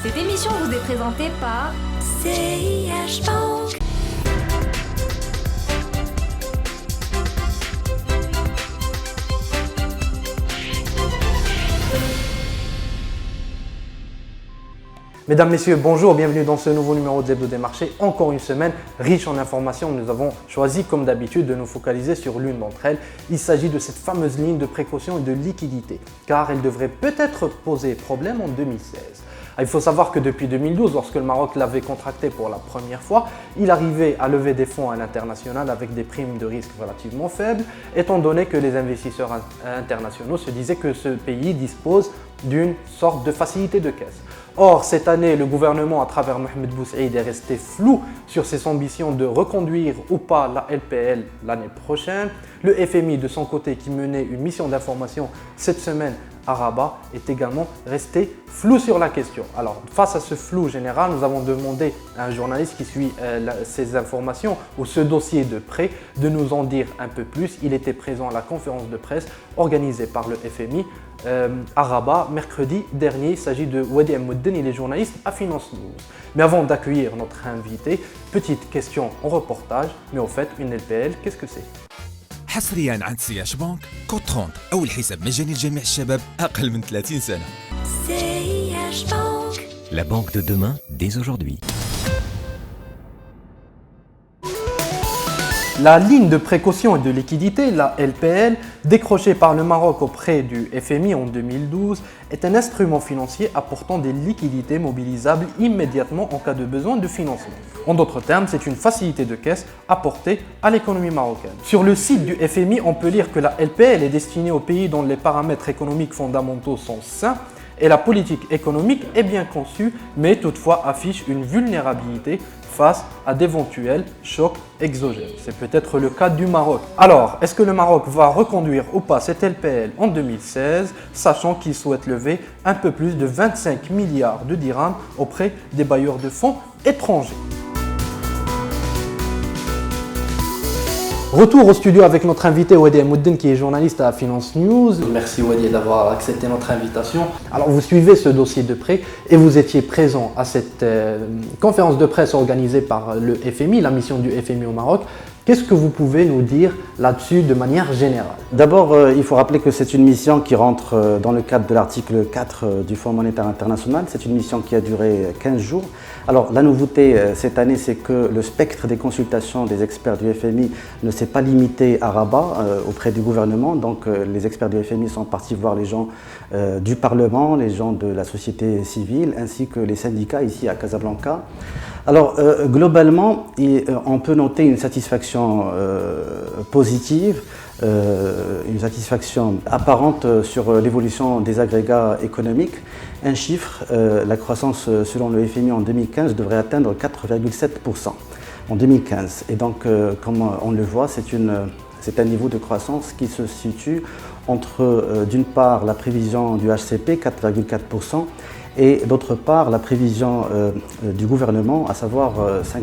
Cette émission vous est présentée par CIH Bank. Mesdames, Messieurs, bonjour, bienvenue dans ce nouveau numéro de Zebdo des marchés. Encore une semaine riche en informations. Nous avons choisi, comme d'habitude, de nous focaliser sur l'une d'entre elles. Il s'agit de cette fameuse ligne de précaution et de liquidité, car elle devrait peut-être poser problème en 2016. Il faut savoir que depuis 2012, lorsque le Maroc l'avait contracté pour la première fois, il arrivait à lever des fonds à l'international avec des primes de risque relativement faibles, étant donné que les investisseurs internationaux se disaient que ce pays dispose d'une sorte de facilité de caisse. Or, cette année, le gouvernement, à travers Mohamed Boussaïd, est resté flou sur ses ambitions de reconduire ou pas la LPL l'année prochaine. Le FMI, de son côté, qui menait une mission d'information cette semaine à Rabat, est également resté flou sur la question. Alors, face à ce flou général, nous avons demandé à un journaliste qui suit ces informations ou ce dossier de près de nous en dire un peu plus. Il était présent à la conférence de presse organisée par le FMI à Rabat mercredi dernier. Il s'agit de Wadi Amoudden, il est journaliste à Finance News. Mais avant d'accueillir notre invité, petite question en reportage, mais au fait, une LPL, qu'est-ce que c'est ? حصريا عند سياش بنك كود 30 أول حساب مجاني لجميع الشباب أقل من 30 سنة. CIH Bank. La banque de demain, dès aujourd'hui. La ligne de précaution et de liquidité, la LPL, décrochée par le Maroc auprès du FMI en 2012, est un instrument financier apportant des liquidités mobilisables immédiatement en cas de besoin de financement. En d'autres termes, c'est une facilité de caisse apportée à l'économie marocaine. Sur le site du FMI, on peut lire que la LPL est destinée aux pays dont les paramètres économiques fondamentaux sont sains et la politique économique est bien conçue, mais toutefois affiche une vulnérabilité face à d'éventuels chocs exogènes. C'est peut-être le cas du Maroc. Alors, est-ce que le Maroc va reconduire ou pas cette LPL en 2016, sachant qu'il souhaite lever un peu plus de 25 milliards de dirhams auprès des bailleurs de fonds étrangers? Retour au studio avec notre invité Wadi Amoudden qui est journaliste à Finance News. Merci Wadi d'avoir accepté notre invitation. Alors vous suivez ce dossier de près et vous étiez présent à cette conférence de presse organisée par le FMI, la mission du FMI au Maroc. Qu'est-ce que vous pouvez nous dire là-dessus de manière générale? D'abord, il faut rappeler que c'est une mission qui rentre dans le cadre de l'article 4 du Fonds monétaire international. C'est une mission qui a duré 15 jours. Alors, la nouveauté cette année, c'est que le spectre des consultations des experts du FMI ne s'est pas limité à Rabat auprès du gouvernement. Donc, les experts du FMI sont partis voir les gens du Parlement, les gens de la société civile, ainsi que les syndicats ici à Casablanca. Alors, globalement, on peut noter une satisfaction positive, une satisfaction apparente sur l'évolution des agrégats économiques. Un chiffre, la croissance selon le FMI en 2015 devrait atteindre 4,7% en 2015. Et donc, comme on le voit, c'est un niveau de croissance qui se situe entre, d'une part, la prévision du HCP, 4,4%, et d'autre part la prévision du gouvernement, à savoir 5%.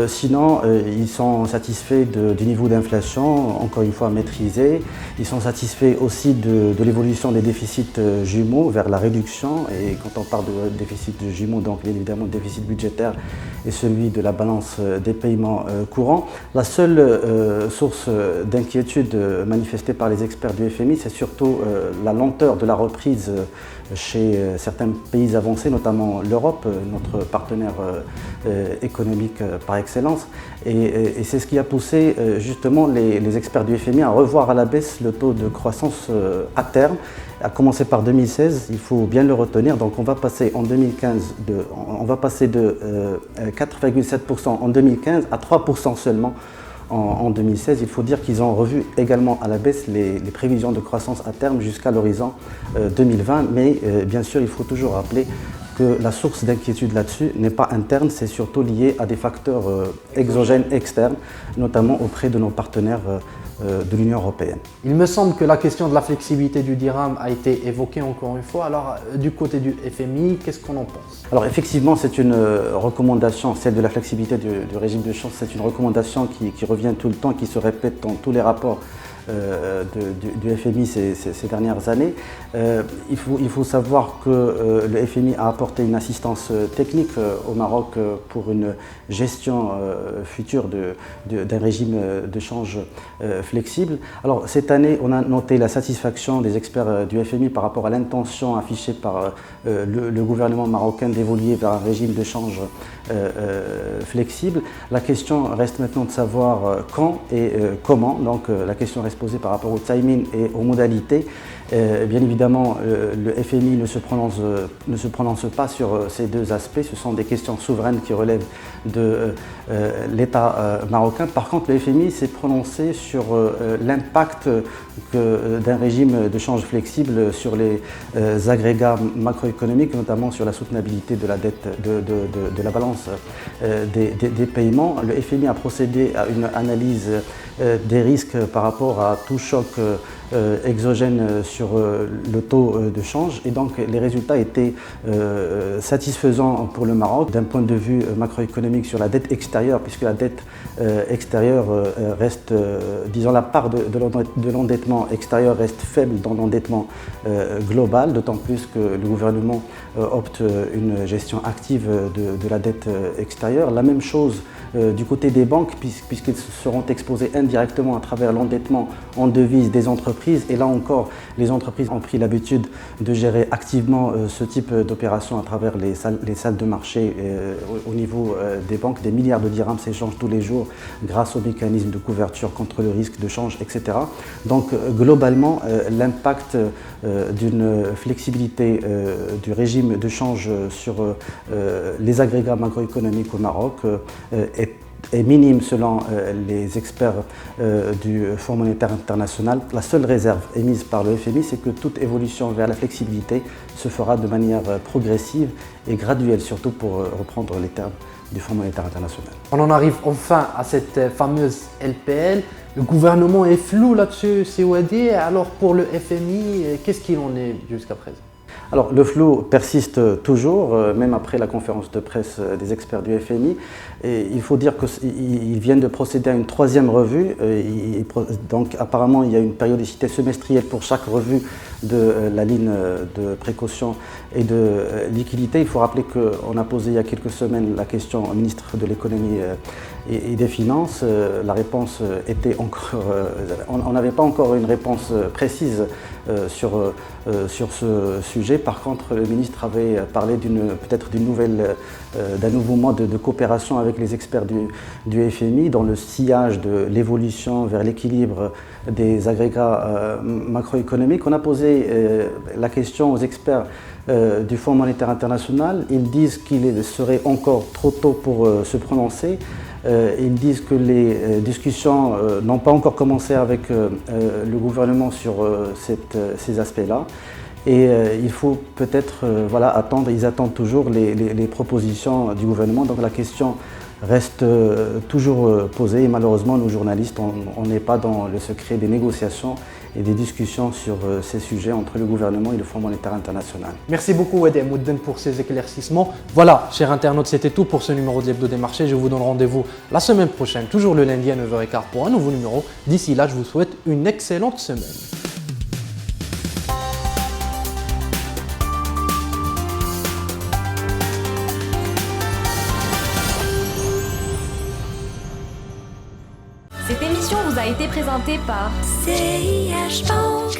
Sinon, ils sont satisfaits du niveau d'inflation, encore une fois maîtrisé. Ils sont satisfaits aussi de l'évolution des déficits jumeaux vers la réduction. Et quand on parle de déficit jumeaux, donc bien évidemment le déficit budgétaire et celui de la balance des paiements courants. La seule source d'inquiétude manifestée par les experts du FMI, c'est surtout la lenteur de la reprise chez certains pays avancés, notamment l'Europe, notre partenaire économique par excellence. Et c'est ce qui a poussé justement les experts du FMI à revoir à la baisse le taux de croissance à terme, à commencer par 2016, il faut bien le retenir. Donc on va passer en 2015 de 4,7% en 2015 à 3% seulement en 2016. Il faut dire qu'ils ont revu également à la baisse les prévisions de croissance à terme jusqu'à l'horizon 2020. Mais bien sûr, il faut toujours rappeler que la source d'inquiétude là-dessus n'est pas interne, c'est surtout lié à des facteurs exogènes externes, notamment auprès de nos partenaires de l'Union européenne. Il me semble que la question de la flexibilité du dirham a été évoquée encore une fois. Alors, du côté du FMI, qu'est-ce qu'on en pense? Alors effectivement, c'est une recommandation, celle de la flexibilité du régime de change, c'est une recommandation qui revient tout le temps, qui se répète dans tous les rapports du FMI ces dernières années. Il faut savoir que le FMI a apporté une assistance technique au Maroc pour une gestion future d'un régime de change flexible. Alors cette année, on a noté la satisfaction des experts du FMI par rapport à l'intention affichée par le gouvernement marocain d'évoluer vers un régime de change flexible. La question reste maintenant de savoir quand et comment. Donc la question reste posée par rapport au timing et aux modalités. Bien évidemment, le FMI ne se prononce pas sur ces deux aspects. Ce sont des questions souveraines qui relèvent de l'État marocain. Par contre, le FMI s'est prononcé sur l'impact d'un régime de change flexible sur les agrégats macroéconomiques, notamment sur la soutenabilité de la dette, de la balance des paiements. Le FMI a procédé à une analyse des risques par rapport à tout choc exogène sur le taux de change, et donc les résultats étaient satisfaisants pour le Maroc d'un point de vue macroéconomique sur la dette extérieure, puisque la dette extérieure reste, disons, la part de l'endettement extérieur reste faible dans l'endettement global, d'autant plus que le gouvernement opte une gestion active de la dette extérieure. La même chose du côté des banques, puisqu'ils seront exposés indirectement à travers l'endettement en devises des entreprises. Et là encore, les entreprises ont pris l'habitude de gérer activement ce type d'opération à travers les salles de marché au niveau des banques. Des milliards de dirhams s'échangent tous les jours grâce aux mécanismes de couverture contre le risque de change, etc. Donc globalement, l'impact d'une flexibilité du régime de change sur les agrégats macroéconomiques au Maroc est minime selon les experts du Fonds monétaire international. La seule réserve émise par le FMI, c'est que toute évolution vers la flexibilité se fera de manière progressive et graduelle, surtout pour reprendre les termes du Fonds monétaire international. On en arrive enfin à cette fameuse LPL. Le gouvernement est flou là-dessus, c'est Wadi. Alors pour le FMI, qu'est-ce qu'il en est jusqu'à présent? Alors le flou persiste toujours, même après la conférence de presse des experts du FMI. Et il faut dire qu'ils viennent de procéder à une troisième revue. Donc apparemment il y a une périodicité semestrielle pour chaque revue de la ligne de précaution et de liquidité. Il faut rappeler qu'on a posé il y a quelques semaines la question au ministre de l'économie et des finances. La réponse était encore... on n'avait pas encore une réponse précise sur ce sujet. Par contre, le ministre avait parlé peut-être d'un nouveau mode de coopération avec les experts du FMI dans le sillage de l'évolution vers l'équilibre des agrégats macroéconomiques. On a posé la question aux experts du Fonds monétaire international. Ils disent qu'il serait encore trop tôt pour se prononcer. Ils disent que les discussions n'ont pas encore commencé avec le gouvernement sur ces aspects-là. Et il faut peut-être attendre, ils attendent toujours les propositions du gouvernement. Donc la question reste toujours posée et malheureusement, nous journalistes, on n'est pas dans le secret des négociations et des discussions sur ces sujets entre le gouvernement et le Fonds monétaire international. Merci beaucoup Wadi Amoudden pour ces éclaircissements. Voilà, chers internautes, c'était tout pour ce numéro de l'Hebdo des marchés. Je vous donne rendez-vous la semaine prochaine, toujours le lundi à 9h15 pour un nouveau numéro. D'ici là, je vous souhaite une excellente semaine. Cette émission vous a été présentée par CIH Bank.